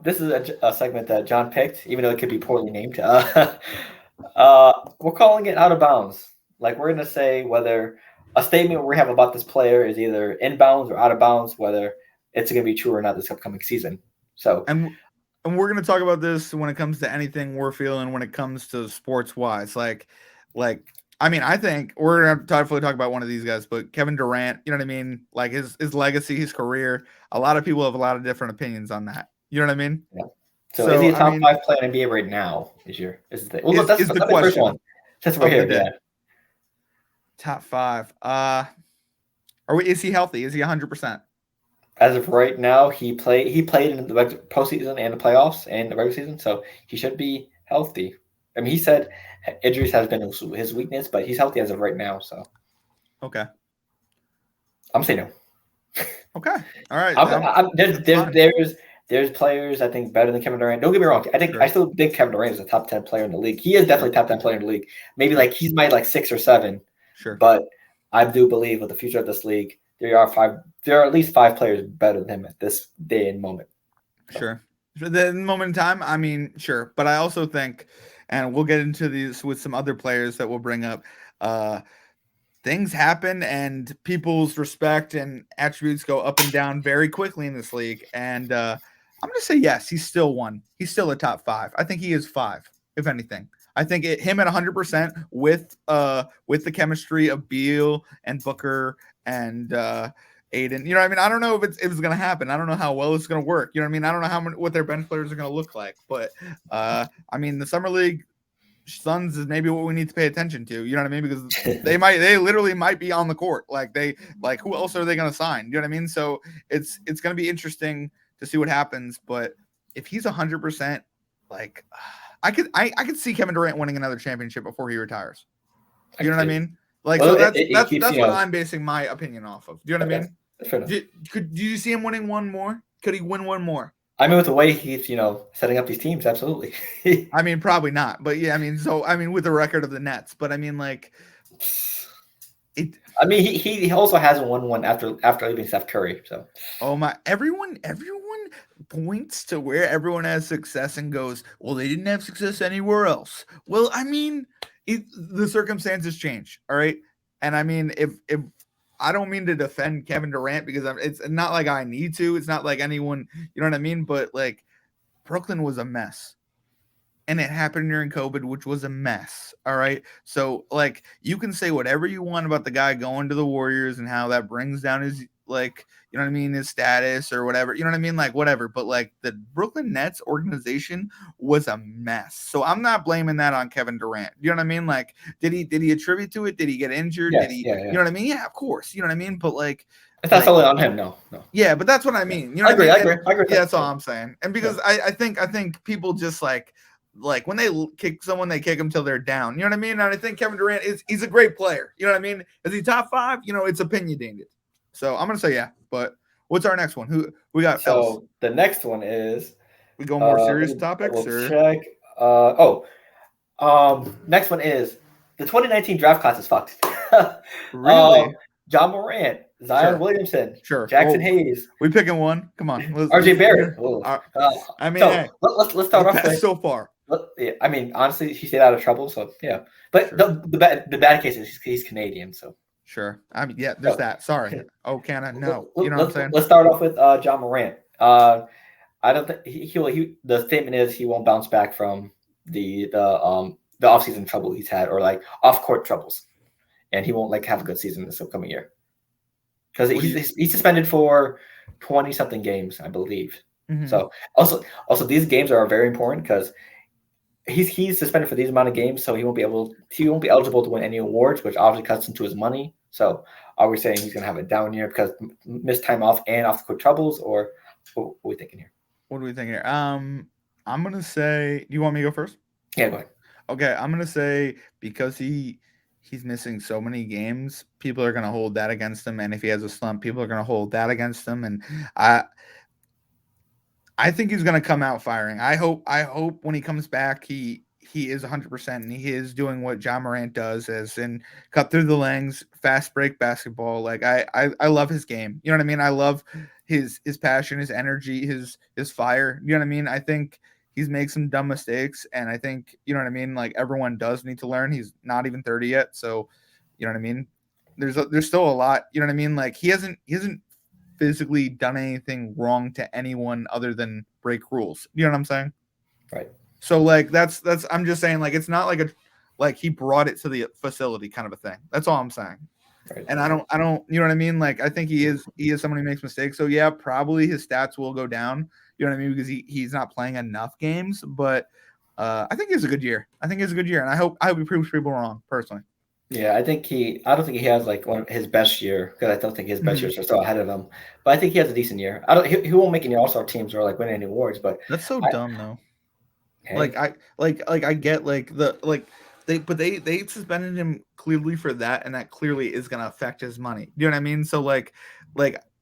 This is a segment that John picked, even though it could be poorly named. We're calling it out of bounds. Like we're gonna say whether a statement we have about this player is either in bounds or out of bounds, whether it's gonna be true or not this upcoming season. So And we're gonna talk about this when it comes to anything we're feeling when it comes to sports wise. Like I mean, I think we're gonna definitely talk about one of these guys, but Kevin Durant, you know what I mean? Like his legacy, his career. A lot of people have a lot of different opinions on that. You know what I mean? yeah. So is So he a I top mean, five player in NBA right now? Is the well? is That's the the first one. question That's right of the here. day. Yeah. Top five. Are we? Is he healthy? Is he 100%? As of right now, he played in the postseason and the playoffs and the regular season, so he should be healthy. I mean, he said injuries has been his weakness, but he's healthy as of right now. So Okay. I'm saying no. Okay. All right. There's That's there's fine. there's there's players I think better than Kevin Durant. Don't get me wrong. I Sure. still think Kevin Durant is a top 10 player in the league. He is Sure. definitely top 10 player in the league. Maybe Sure. like he's my like 6 or 7, Sure. but I do believe with the future of this league, there are at least 5 players better than him at this day and moment. So Sure. For the moment in time, I mean, sure. But I also think, and we'll get into these with some other players that we'll bring up. Uh, Things happen and people's respect and attributes go up and down very quickly in this league. And I'm going to say yes, he's still one. He's still a top five. I think he is five, if anything. I think him at 100% with the chemistry of Beal and Booker and Aiden. You know what I mean? I don't know if it's gonna happen. I don't know how well it's gonna work. You know what I mean? I don't know what their bench players are gonna look like. But I mean the summer league Suns is maybe what we need to pay attention to. You know what I mean? Because they literally might be on the court. Like who else are they gonna sign? You know what I mean? So it's gonna be interesting to see what happens. But if he's 100%, like I could see Kevin Durant winning another championship before he retires. I You know can what I see. mean? Like Well, so it, that's it that's keeps that's what I'm basing my opinion off of. Do you know what I okay. mean? That's fair enough. Do you see him winning one more? Could he win one more? I mean, with the way he's setting up these teams, absolutely. I mean, probably not. But yeah, I mean, so I mean, with the record of the Nets, but I mean, like it. I mean, he also hasn't won one after leaving Steph Curry. So Oh my! Everyone points to where everyone has success and goes, well, they didn't have success anywhere else. Well, I mean, the circumstances change. All right, and I mean, if I don't mean to defend Kevin Durant because it's not like I need to. It's not like anyone, you know what I mean. But like, Brooklyn was a mess. And it happened during COVID, which was a mess. All right. So, like, you can say whatever you want about the guy going to the Warriors and how that brings down his, like, you know what I mean, his status or whatever. You know what I mean? Like, whatever. But, like, the Brooklyn Nets organization was a mess. So, I'm not blaming that on Kevin Durant. You know what I mean? Like, did he attribute to it? Did he get injured? Did yes, he, yeah, you yeah. know what I mean? Yeah, of course. You know what I mean? But, It's not like, solely on him. No, no. yeah, but that's what I Yeah. mean. You know I what I agree. mean? I And agree. I agree with yeah, that. that's all I'm saying. And Yeah, because I think people just like when they kick someone, they kick them till they're down. You know what I mean? And I think Kevin Durant he's a great player. You know what I mean? Is he top five? You know, it's opinionated. So I'm gonna say yeah. But what's our next one? Who we got else? so the next one is We go more let serious me topics double or check. Next one is the 2019 draft class is fucked. um, really? John Morant, Zion Sure, Williamson, sure. Jackson Well, Hayes, we picking one. Come on, RJ Barrett. Oh, uh, uh, I mean, so hey, let's the start off best with. so far. Yeah, I mean, honestly, he stayed out of trouble, so yeah. But Sure, the bad case is he's Canadian, so sure. I mean, yeah. There's so that. Sorry. Oh, can I? No. You know what I'm saying? let's start off with John Morant. I don't think the statement is he won't bounce back from the offseason trouble he's had or like off court troubles, and he won't like have a good season this upcoming year because What do you? he's suspended for 20 something games, I believe. Mm-hmm. So also these games are very important because he's suspended for these amount of games, so he won't be eligible to win any awards, which obviously cuts into his money. So are we saying he's gonna have a down year because missed time off and off the court troubles, or what are we thinking here? What do we think here? I'm gonna say. Do you want me to go first? Yeah, go ahead. Okay, I'm gonna say because he's missing so many games, people are gonna hold that against him, and if he has a slump, people are gonna hold that against him, and I I think he's gonna come out firing. I hope when he comes back, he is 100% and he is doing what John Morant does, as in cut through the lanes, fast break basketball. Like I love his game. You know what I mean? I love his passion, his energy, his fire. You know what I mean? I think he's made some dumb mistakes, and I think, you know what I mean, like everyone does need to learn. He's not even 30 yet, so you know what I mean? There's still a lot, you know what I mean? Like he hasn't physically done anything wrong to anyone other than break rules. You know what I'm saying? Right. So like that's I'm just saying, like it's not like he brought it to the facility kind of a thing. That's all I'm saying. Right. And I don't you know what I mean? Like I think he is someone who makes mistakes. So yeah, probably his stats will go down. You know what I mean? Because he's not playing enough games, but I think it's a good year. I think it's a good year, and I hope he proves people wrong personally. Yeah, I don't think he has like one of his best year, because I don't think his best Mhm. years are still ahead of him. But I think he has a decent year. I don't. He won't make any All-Star teams or like win any awards. But That's so I, dumb though. Like hey, I get like they suspended him clearly for that, and that clearly is gonna affect his money. You know what I mean? So like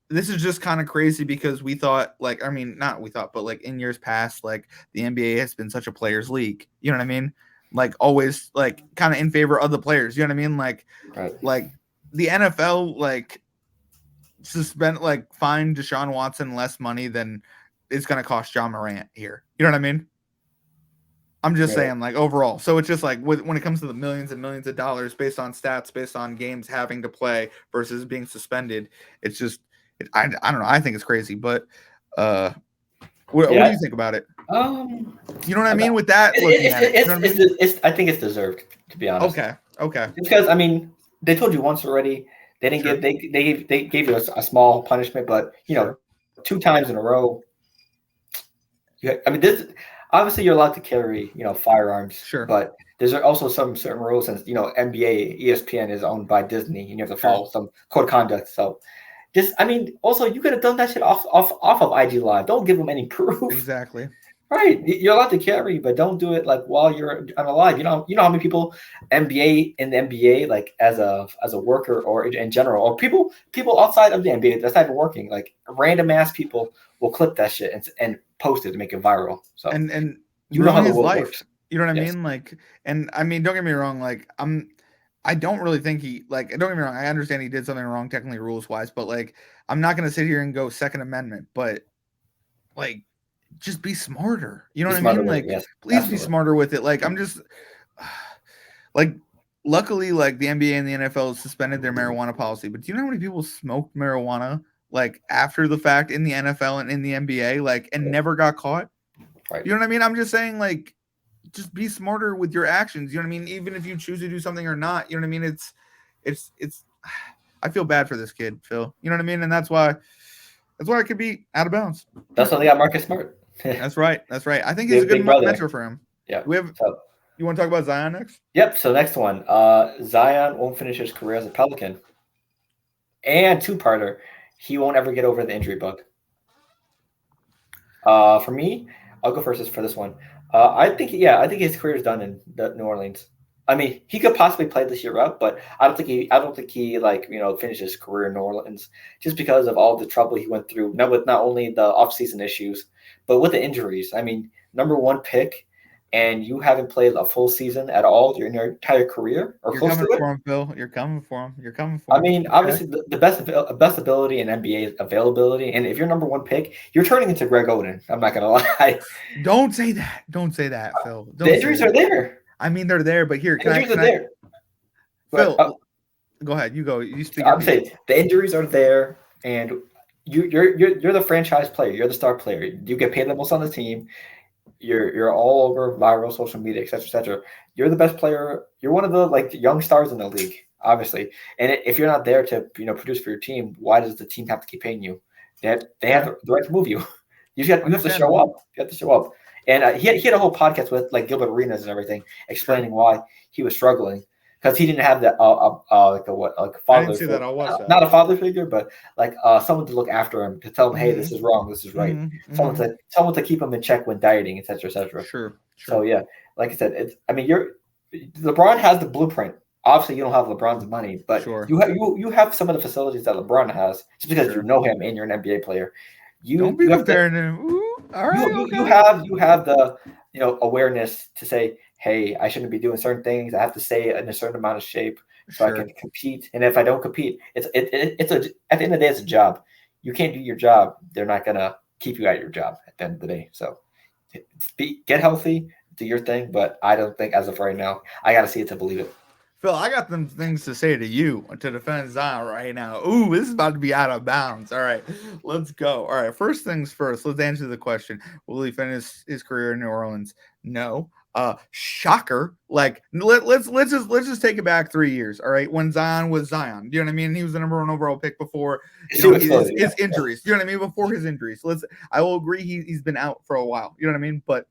this is just kind of crazy because we thought, like, I mean, not we thought, but like in years past, like the NBA has been such a players' league. You know what I mean? Like always, like kind of in favor of the players. You know what I mean? right. Like the NFL like fine Deshaun Watson less money than it's gonna cost John Morant here. You know what I mean? I'm just Yeah. saying, like overall. So it's just like when it comes to the millions and millions of dollars based on stats, based on games having to play versus being suspended, it's just I don't know. I think it's crazy, but what do Yeah. you think about it? Um. You know what I I mean with that looking at it. You know what I mean? I think it's deserved, to be honest. Okay, Because I mean, they told you once already. They didn't sure, give they gave you a small punishment, but sure, 2 times in a row. I mean, this obviously you're allowed to carry firearms, sure, but there's also some certain rules, since NBA, ESPN is owned by Disney, and you have to sure. follow some code of conduct. So just I mean, also you could have done that shit off of IG Live. Don't give them any proof. Exactly. Right, you're allowed to carry, but don't do it like while you're on a live. You know how many people in the NBA, like as a worker or in general, or people outside of the NBA that's not even working, like random ass people will clip that shit and post it to make it viral. So And you know how ruin the his world life. works. You know what I Yes, mean? Like, and I mean, don't get me wrong. Like, I don't really think don't get me wrong. I understand he did something wrong, technically rules wise, but like, I'm not going to sit here and go Second Amendment, but like, just be smarter. You know be what I smarter mean? with it. Like, Yes, please be absolutely. smarter with it. Like, I'm just like, luckily, like the NBA and the NFL suspended their marijuana policy, but do you know how many people smoked marijuana like after the fact in the NFL and in the NBA, like, and never got caught? Right. You know what I mean? I'm just saying, like, just be smarter with your actions. You know what I mean? Even if you choose to do something or not, you know what I mean? It's I feel bad for this kid, Phil. You know what I mean? And that's why it could be out of bounds. That's why they got Marcus Smart. That's right. That's right. I think he's a Big good big brother. mentor for him. Yeah. We have So you want to talk about Zion next? yep. So next one, Zion won't finish his career as a Pelican, and two-parter, he won't ever get over the injury bug. For me, I'll go first for this one. I think his career is done in New Orleans. I mean, he could possibly play this year up, but I don't think he finished his career in New Orleans, just because of all the trouble he went through. Not only the offseason issues, but with the injuries. I mean, number one pick, and you haven't played a full season at all in your entire career or You're close to coming it. for him, Phil. You're coming for him. You're coming for I him. mean, Okay. obviously, the best ability in NBA is availability, and if you're number one pick, you're turning into Greg Oden. I'm not gonna lie. Don't say that. Don't say that, Phil. The Don't say injuries are that. there. I mean, they're there, but here, The injuries are there. But Phil, go ahead. You go. You speak your I'm piece. saying the injuries are there, and you're the franchise player. You're the star player. You get paid the most on the team. You're all over viral social media, etc., etc. You're the best player. You're one of the young stars in the league, obviously. And if you're not there to produce for your team, why does the team have to keep paying you? They have the right to move you. You have to show Understandable. up. You have to show up. And he had a whole podcast with Gilbert Arenas and everything, explaining why he was struggling, because he didn't have that a I didn't father see that. figure, I'll watch that. not a father figure, but someone to look after him, to tell him, hey, this Mhm. is wrong, this is right. Mhm. Someone to keep him in check when dieting, etc., etc. Sure. So yeah, like I said, LeBron has the blueprint. Obviously, you don't have LeBron's money, but Sure. you have some of the facilities that LeBron has, just because you Sure. know him and you're an NBA player. Don't You be have the comparing him. Ooh, all right. Okay. you have the awareness to say, hey, I shouldn't be doing certain things. I have to stay in a certain amount of shape so I Sure. can compete. And if I don't compete, it's at the end of the day, it's a job. you can't do your job, they're not gonna keep you at your job at the end of the day. So get healthy, do your thing, but I don't think as of right now, I got to see it to believe it. Phil, I got them things to say to you to defend Zion right now. Ooh, this is about to be out of bounds. All right, let's go. All right, first things first. Let's answer the question: will he finish his career in New Orleans? No. Shocker. Like let's just take it back 3 years. All right, when Zion was Zion, you know what I mean? He was the number 1 overall pick before his injuries. You know what I mean? Before his injuries. I will agree he's been out for a while. You know what I mean? But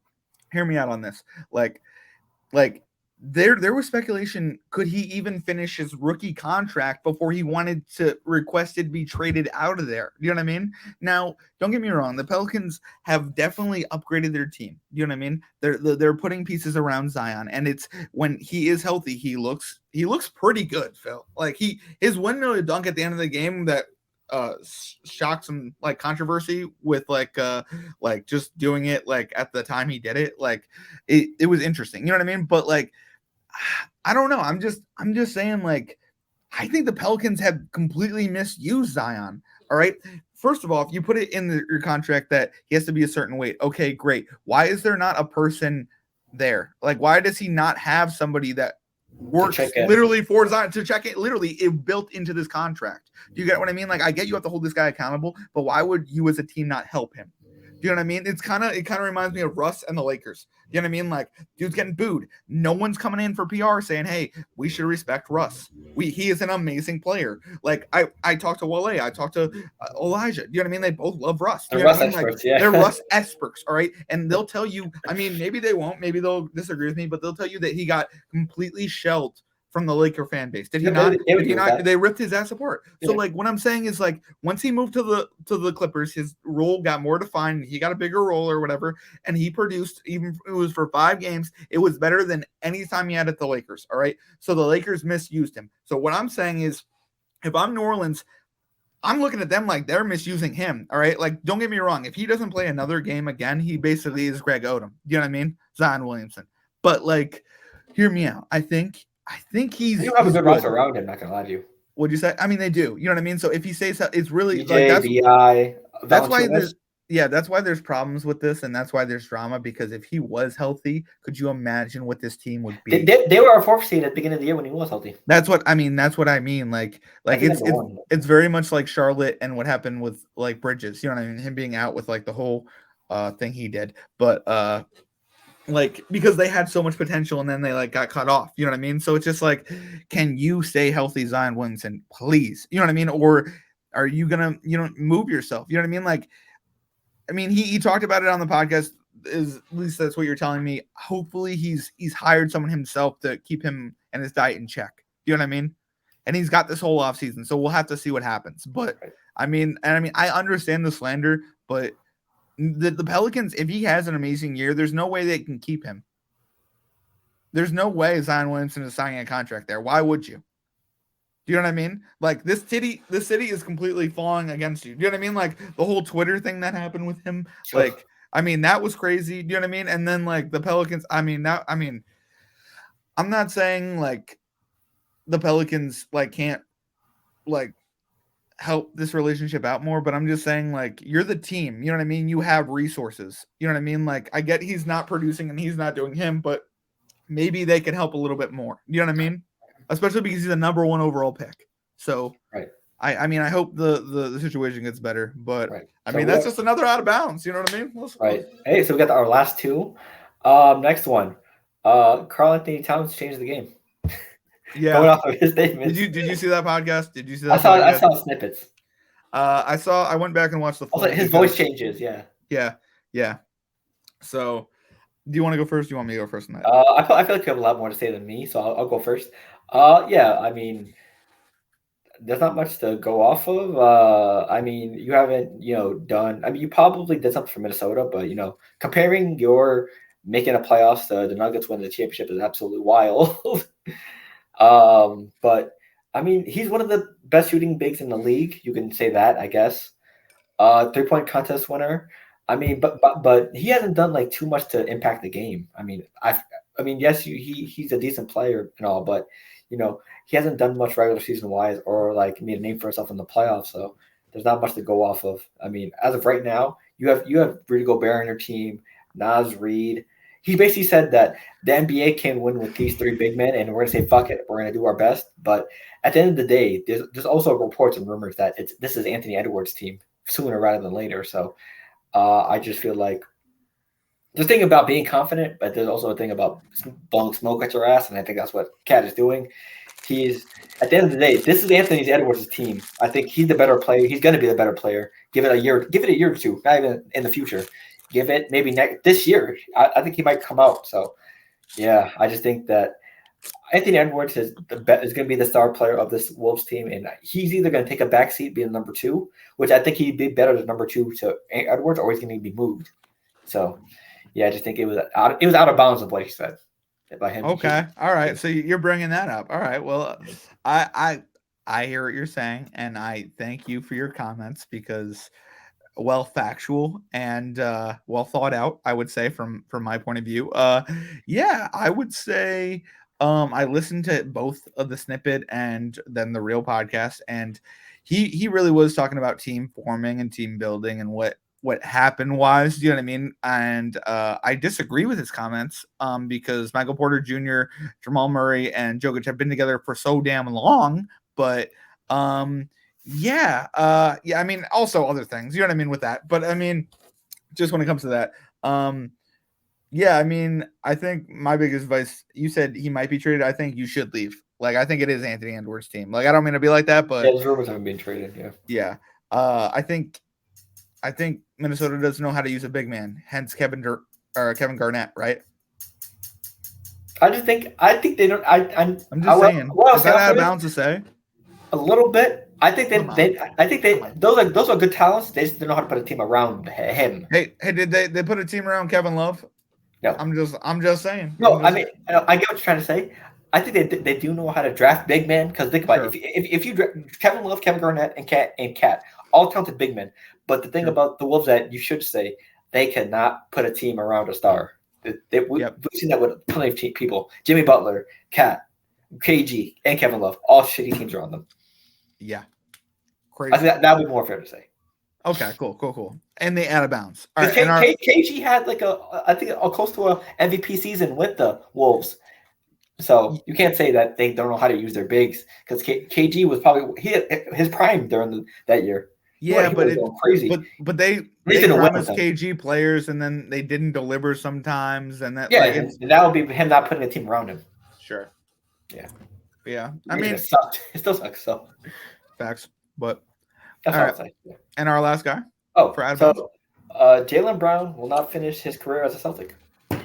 hear me out on this. Like there was speculation, could he even finish his rookie contract before he requested to be traded out of there? You know what I mean? Now, don't get me wrong, the Pelicans have definitely upgraded their team. You know what I mean? They're putting pieces around Zion, and it's when he is healthy, he looks pretty good, Phil. Like his windmill dunk at the end of the game that shocked some like controversy with like just doing it like at the time he did it, like it was interesting, you know what I mean? But like I don't know, I'm just saying, like, I think the Pelicans have completely misused Zion. All right, first of all, if you put it in your contract that he has to be a certain weight, okay, great. Why is there not a person there? Like, why does he not have somebody that works literally for Zion to check it? Literally, it built into this contract. Do you get what I mean? Like, I get you have to hold this guy accountable, but why would you as a team not help him? Do you know what I mean? It kind of reminds me of Russ and the Lakers. You know what I mean? Like, dude's getting booed. No one's coming in for PR saying, hey, we should respect Russ. He is an amazing player. Like, I talked to Wale. I talked to Elijah. Do you know what I mean? They both love Russ. They're Russ experts, yeah. They're Russ experts, all right? And they'll tell you, I mean, maybe they won't. Maybe they'll disagree with me, but they'll tell you that he got completely shelled from the Laker fan base. Did he not? They ripped his ass apart. So like what I'm saying is, like, once he moved to the Clippers, his role got more defined. He got a bigger role or whatever, and he produced, even if it was for 5 games, it was better than any time he had at the Lakers. All right. So the Lakers misused him. So what I'm saying is, if I'm New Orleans, I'm looking at them like they're misusing him. All right. Like, don't get me wrong. If he doesn't play another game again, he basically is Greg Odom. You know what I mean? Zion Williamson. But like, hear me out. I think he's. You have a good roster around him. Not gonna lie to you. What'd you say? I mean, they do. You know what I mean? So if he says it's really DJ, like that's why there's problems with this, and that's why there's drama. Because if he was healthy, could you imagine what this team would be? They were our 4th seed at the beginning of the year when he was healthy. That's what I mean. Like it's very much like Charlotte and what happened with like Bridges. You know what I mean? Him being out with like the whole thing he did, but like, because they had so much potential and then they like got cut off, you know what I mean? So it's just like, can you stay healthy, Zion Williamson, please? You know what I mean? Or are you gonna, move yourself? You know what I mean? Like, I mean, he talked about it on the podcast, at least that's what you're telling me. Hopefully he's hired someone himself to keep him and his diet in check. You know what I mean? And he's got this whole offseason, so we'll have to see what happens. But I mean, I understand the slander, but the Pelicans, if he has an amazing year, there's no way they can keep him. There's no way Zion Williamson is signing a contract there. Why would you? Do you know what I mean? Like, this city is completely falling against you. Do you know what I mean? Like, the whole Twitter thing that happened with him. Sure. Like, I mean, that was crazy. Do you know what I mean? And then like the Pelicans, I'm not saying like the Pelicans like can't like help this relationship out more, but I'm just saying, like, you're the team, you know what I mean? You have resources, you know what I mean? Like, I get he's not producing and he's not doing him, but maybe they can help a little bit more, you know what I mean? Especially because he's a number 1 overall pick. So right. I mean, I hope the situation gets better, but right. I mean, that's just another out of bounds, you know what I mean? Right. Hey, so we got our last 2. Next one, Karl-Anthony Towns changed the game. Yeah. Going off of his statement. Did you see that podcast? Did you see that? I saw snippets. I went back and watched the full. His voice changes. Yeah. So, do you want to go first? Do you want me to go first on that? I feel like you have a lot more to say than me, so I'll go first. Yeah. I mean, there's not much to go off of. I mean, you haven't, done. I mean, you probably did something for Minnesota, but comparing your making a playoffs to the Nuggets winning the championship is absolutely wild. But I mean, he's one of the best shooting bigs in the league. You can say that, I guess. 3-point contest winner. I mean, but he hasn't done like too much to impact the game. I mean, yes, he's a decent player and all, but he hasn't done much regular season wise or like made a name for himself in the playoffs. So there's not much to go off of. I mean, as of right now, you have Rudy Gobert on your team, Naz Reid. He basically said that the NBA can win with these three big men, and we're gonna say fuck it, we're gonna do our best. But at the end of the day, there's also reports and rumors that this is Anthony Edwards' team sooner rather than later. So I just feel like there's a thing about being confident, but there's also a thing about blowing smoke at your ass, and I think that's what Cat is doing. He's at the end of the day, this is Anthony Edwards' team. I think he's the better player. He's going to be the better player. Give it a year or two, not even in the future. Give it maybe this year. I think he might come out. So, yeah, I just think that Anthony Edwards is going to be the star player of this Wolves team, and he's either going to take a backseat, being number two, which I think he'd be better as number two to Edwards, or he's going to be moved. So, yeah, I just think it was out of bounds of what he said. By him. Okay. All right. So you're bringing that up. All right. Well, I hear what you're saying, and I thank you for your comments because well factual and well thought out, I would say from my point of view. Yeah, I would say I listened to both of the snippet and then the real podcast, and he really was talking about team forming and team building and what happened was, you know what I mean? And I disagree with his comments because Michael Porter Jr., Jamal Murray, and Jokic have been together for so damn long. But yeah, I mean, also other things, you know what I mean with that. But I mean, just when it comes to that, yeah, I mean, I think my biggest advice, you said he might be traded. I think you should leave. Like, I think it is Anthony Edwards' team. Like, I don't mean to be like that, but yeah, those rumors haven't been traded. Yeah. Yeah. I think Minnesota doesn't know how to use a big man. Hence Kevin Garnett, right? I think they don't. I'm just saying. Is that out of bounds to say? A little bit. I think those are good talents. They just don't know how to put a team around him. Hey, did they put a team around Kevin Love? No. I'm just saying. No, I mean, I get what you're trying to say. I think they do know how to draft big men because think about it. If you draft Kevin Love, Kevin Garnett, and Cat, all talented big men. But the thing about the Wolves that you should say, they cannot put a team around a star. We've seen that with plenty of people. Jimmy Butler, Cat, KG, and Kevin Love, all shitty teams around them. Yeah. Crazy. I think that would be more fair to say. Okay, cool. And they out of bounds. All right, KG had like I think close to a MVP season with the Wolves. So you can't say that they don't know how to use their bigs because KG was probably his prime during that year. Yeah, but crazy. But they promised KG players and then they didn't deliver sometimes, and that and that would be him not putting a team around him. Sure. Yeah. I mean, it sucked. It still sucks. So facts, but that's all right. And our last guy. Oh, Jaylen Brown will not finish his career as a Celtic. Do you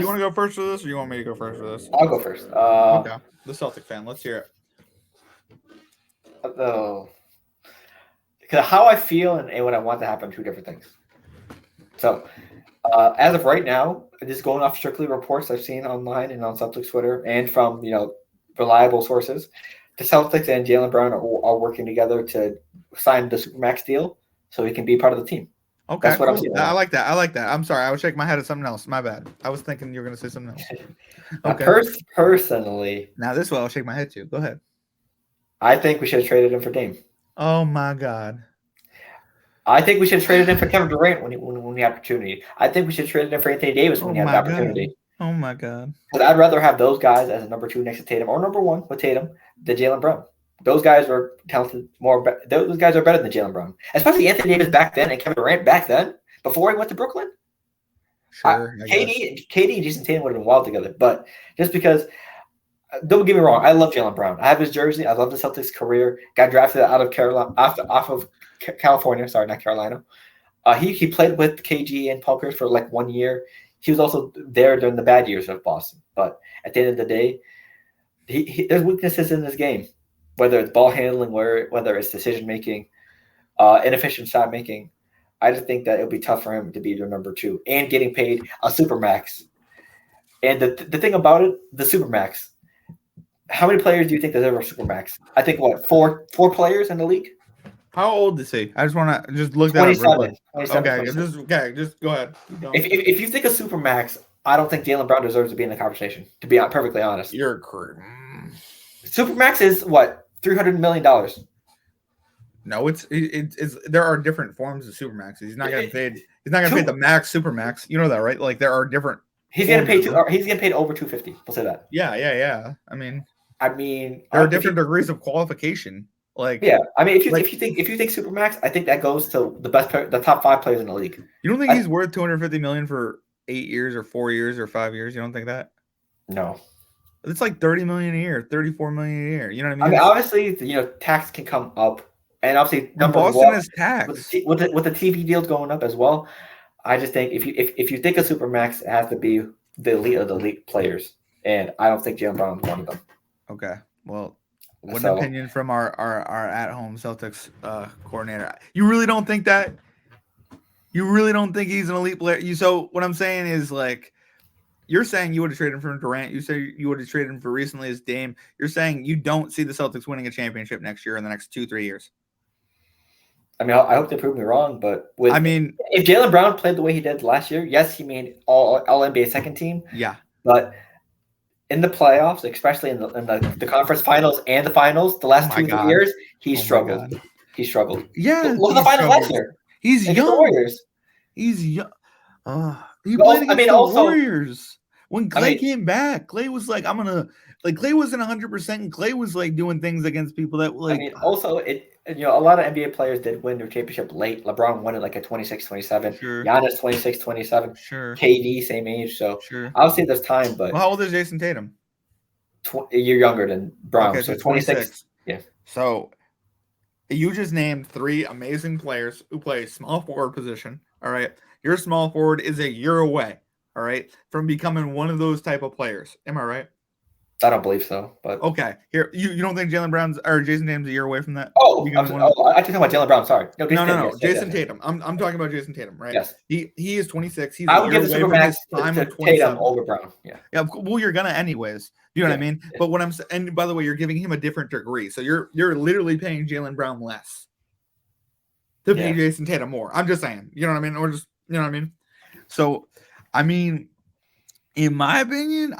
want to go first for this, or you want me to go first for this? I'll go first. Okay. The Celtic fan. Let's hear it. Because how I feel and what I want to happen, two different things. So, as of right now, just going off strictly reports I've seen online and on Celtics Twitter and from reliable sources, the Celtics and Jaylen Brown are working together to sign the Supermax deal so he can be part of the team. Okay, that's what I'm saying. I like that. I'm sorry, I was shaking my head at something else. My bad. I was thinking you were going to say something else. Okay. Personally, now this way I'll shake my head too. Go ahead. I think we should have traded him for Dame. Oh my God. I think we should have traded him for Kevin Durant when the opportunity. I think we should have traded him for Anthony Davis when he had the opportunity. Oh my God. Because I'd rather have those guys as a number two next to Tatum or number one with Tatum than Jaylen Brown. Those guys are talented those guys are better than Jaylen Brown. Especially Anthony Davis back then and Kevin Durant back then before he went to Brooklyn. Sure. KD and Jason Tatum would have been wild together. But just because don't get me wrong, I love Jaylen Brown. I have his jersey. I love the Celtics career. Got drafted out of Carolina, off of California. Sorry, not Carolina. He played with KG and Paul Pierce for like 1 year. He was also there during the bad years of Boston. But at the end of the day, there's weaknesses in this game, whether it's ball handling, whether it's decision making, inefficient shot making. I just think that it'll be tough for him to be their number two and getting paid a supermax. And the thing about it, the supermax. How many players do you think deserve a supermax? I think four players in the league. How old is he? I just want to look that up. 27. Just go ahead. If you think of supermax, I don't think Jaylen Brown deserves to be in the conversation. To be perfectly honest, you're correct. Supermax is what $300 million. No, it's there are different forms of supermax. He's not getting paid. He's not getting Two- paid the max supermax. You know that, right? Like there are different. He's getting paid forms of- he's getting paid over 250. We'll say that. Yeah. I mean, There are if you, different degrees of qualification. Like yeah, I mean, like if you think Supermax, I think that goes to the top 5 players in the league. you don't think he's worth 250 million for 8 years or 4 years or 5 years? You don't think that? No, It's like 30 million a year, 34 million a year. You know what I I mean? mean, obviously, tax can come up, and obviously And numbers Boston walk is taxed. with the TV deals going up as well. I just think if you think of Supermax, it has to be the elite of the elite players, and I don't think Jaylen Brown is one of them. Okay. Well, what an So- opinion from our at-home Celtics coordinator. You really don't think that? You really don't think he's an elite player? So what I'm saying is, like, you're saying you would have traded him for Durant. You say you would have traded him for recently as Dame. You're saying you don't see the Celtics winning a championship next year in the next 2-3 years. I mean, I hope they prove me wrong, but if Jaylen Brown played the way he did last year, yes, he made all NBA second team. Yeah. But in the playoffs, especially in the conference finals and the finals, the last 2 years, he struggled. He struggled. Yeah. Look at the finals last year. He's Against the young. Warriors. He's young. He played against the Warriors. When Clay came back, Clay was like, Clay wasn't 100%, and Clay was like doing things against people that like. I mean, also, a lot of NBA players did win their championship late. LeBron won it like at 26-27. Sure. Giannis 26-27. Sure. KD same age, so sure. I would say there's time. But how old is Jason Tatum? A year younger than Brown, Okay, so 26. Yeah. So you just named 3 amazing players who play small forward position. All right, your small forward is a year away. All right, from becoming one of those type of players. Am I right? I don't believe so, but okay. Here, you don't think Jaylen Brown's or Jason Tatum's a year away from that? I talking about Jaylen Brown. Sorry, no. Jason Tatum. I'm talking about Jason Tatum, right? Yes. He is 26. He's I would give the Supermax to Tatum over Brown. Yeah. Well, you're gonna anyways. You know what I mean? Yeah. But what I'm saying, and by the way, you're giving him a different degree, so you're literally paying Jaylen Brown less to pay Jason Tatum more. I'm just saying. You know what I mean? Or just you know what I mean? So, I mean, in my opinion,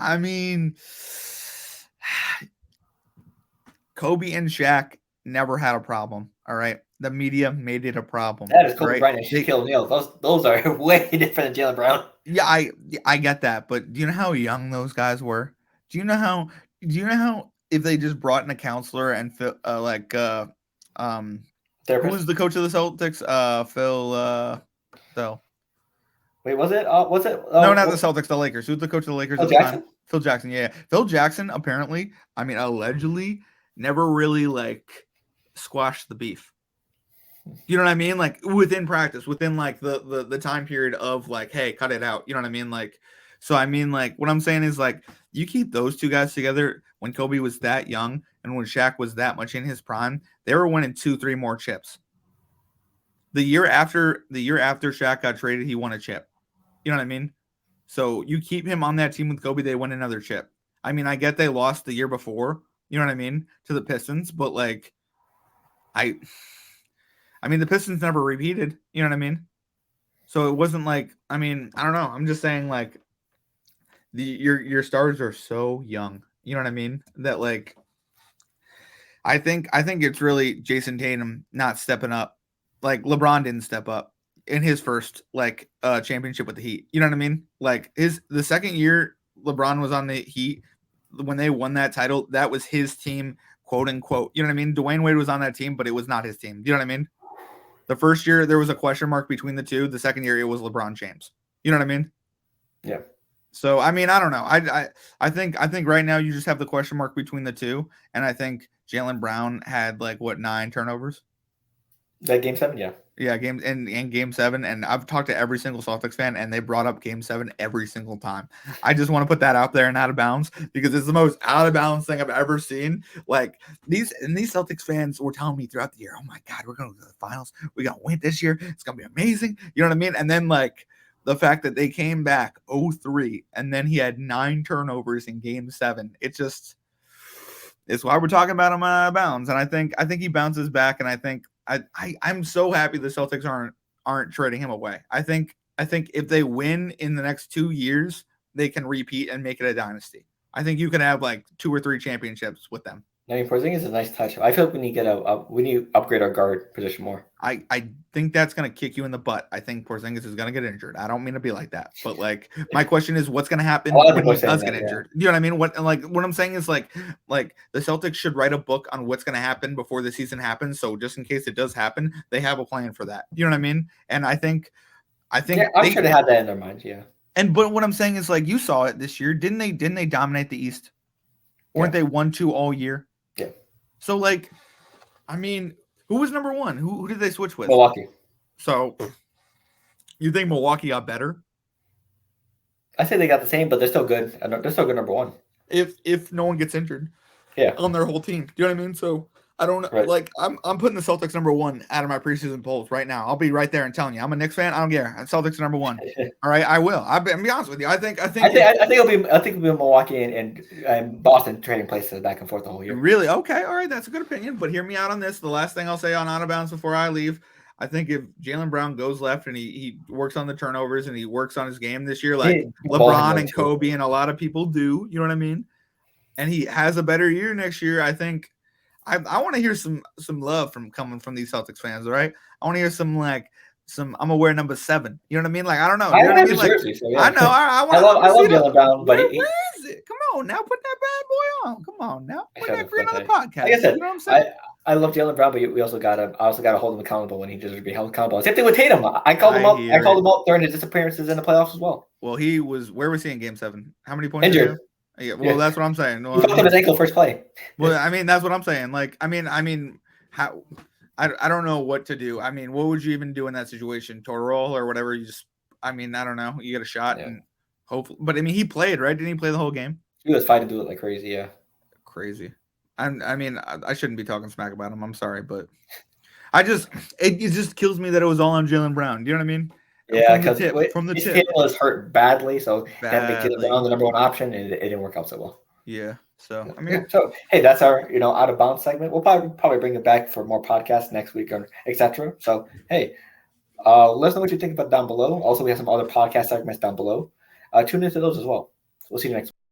Kobe and Shaq never had a problem. All right. The media made it a problem. That is Kobe Bryant and Shaquille O'Neal. Those are way different than Jaylen Brown. Yeah, I get that, but do you know how young those guys were? Do you know how if they just brought in a counselor and who was the coach of the Celtics? Phil. Wait, was it? No, not the Celtics, the Lakers. Who's the coach of the Lakers at the time? Phil Jackson. Yeah. Phil Jackson apparently, allegedly never really squashed the beef. You know what I mean? Like within practice, within the time period of hey, cut it out. You know what I mean? What I'm saying is you keep those two guys together when Kobe was that young and when Shaq was that much in his prime, they were winning 2-3 more chips. The year after Shaq got traded, he won a chip. You know what I mean? So you keep him on that team with Kobe, they win another chip. I get they lost the year before, you know what I mean, to the Pistons, but the Pistons never repeated, you know what I mean? So it wasn't I don't know. I'm just saying your stars are so young, you know what I mean? That I think it's really Jason Tatum not stepping up. LeBron didn't step up in his first championship with the Heat. You know what I mean? The second year LeBron was on the Heat when they won that title, that was his team, quote unquote. You know what I mean? Dwayne Wade was on that team, but it was not his team. You know what I mean? The first year there was a question mark between the two. The second year it was LeBron James. You know what I mean? Yeah. So I don't know. I think right now you just have the question mark between the two, and I think Jaylen Brown had 9 turnovers. That game 7, yeah. Yeah, game 7, and I've talked to every single Celtics fan, and they brought up game 7 every single time. I just want to put that out there and out of bounds because it's the most out of bounds thing I've ever seen. These Celtics fans were telling me throughout the year, "Oh my God, we're going to the finals. We're going to win this year. It's going to be amazing." You know what I mean? And then the fact that they came back 0-3, and then he had 9 turnovers in game 7. It's why we're talking about him out of bounds, and I think he bounces back, and I think. I'm so happy the Celtics aren't trading him away. I think if they win in the next 2 years, they can repeat and make it a dynasty. I think you can have 2 or 3 championships with them. I mean, Porzingis is a nice touch. I feel like we need to we need to upgrade our guard position more. I think that's gonna kick you in the butt. I think Porzingis is gonna get injured. I don't mean to be like that, but like my question is, what's gonna happen A lot of when people he are saying does that, get yeah. injured? You know what I mean? What I'm saying is like the Celtics should write a book on what's gonna happen before the season happens. So just in case it does happen, they have a plan for that. You know what I mean? And I think Yeah, I'm sure they had that in their minds. Yeah. but what I'm saying is like you saw it this year, didn't they? Didn't they dominate the East? Weren't they 1-2 all year? Yeah. So like, I mean, who was number one? Who did they switch with? Milwaukee. So you think Milwaukee got better? I say they got the same, but they're still good. They're still good number one. If no one gets injured, on their whole team. Do you know what I mean? So I don't Right. like I'm putting the Celtics number one out of my preseason polls right now. I'll be right there and telling you I'm a Knicks fan. I don't care. Celtics are number one. All right, I will. I'll be honest with you. I think it'll be Milwaukee and Boston trading places back and forth the whole year. Really? Okay. All right. That's a good opinion. But hear me out on this. The last thing I'll say on Out of Bounds before I leave, I think if Jaylen Brown goes left and he works on the turnovers and he works on his game this year, like LeBron and Kobe and a lot of people do, you know what I mean? And he has a better year next year, I think I want to hear some love coming from these Celtics fans, all right? I want to hear I'm gonna wear number 7. You know what I mean? Like I don't know. I know have what I mean? jersey, so yeah. I know. I love Jaylen Brown, but where is it? Come on now, put that bad boy on. Come on now, put that for another podcast. Like I said, you know what I'm saying? I love Jaylen Brown, but we also gotta hold him accountable when he deserves to be held accountable. Same thing with Tatum. I called him up. I called him up during his disappearances in the playoffs as well. Well, where was he in Game 7? How many points? Injured. Yeah, well, that's what I'm saying. He fucked up his ankle first play. Well, I mean, that's what I'm saying. Like, I mean, how? I don't know what to do. I mean, what would you even do in that situation? Total roll or whatever? I don't know. You get a shot and hopefully, but I mean, he played, right? Didn't he play the whole game? He was fighting to do it like crazy. Yeah, crazy. I mean, I shouldn't be talking smack about him. I'm sorry, but it just kills me that it was all on Jaylen Brown. Do you know what I mean? Yeah, because from the tip, Tatum was hurt badly, so had to make Jaylen Brown the number one option, and it didn't work out so well. Yeah. So I mean, so hey, that's our out of bounds segment. We'll probably bring it back for more podcasts next week or etc. So hey, let us know what you think about down below. Also, we have some other podcast segments down below. Tune into those as well. We'll see you next week.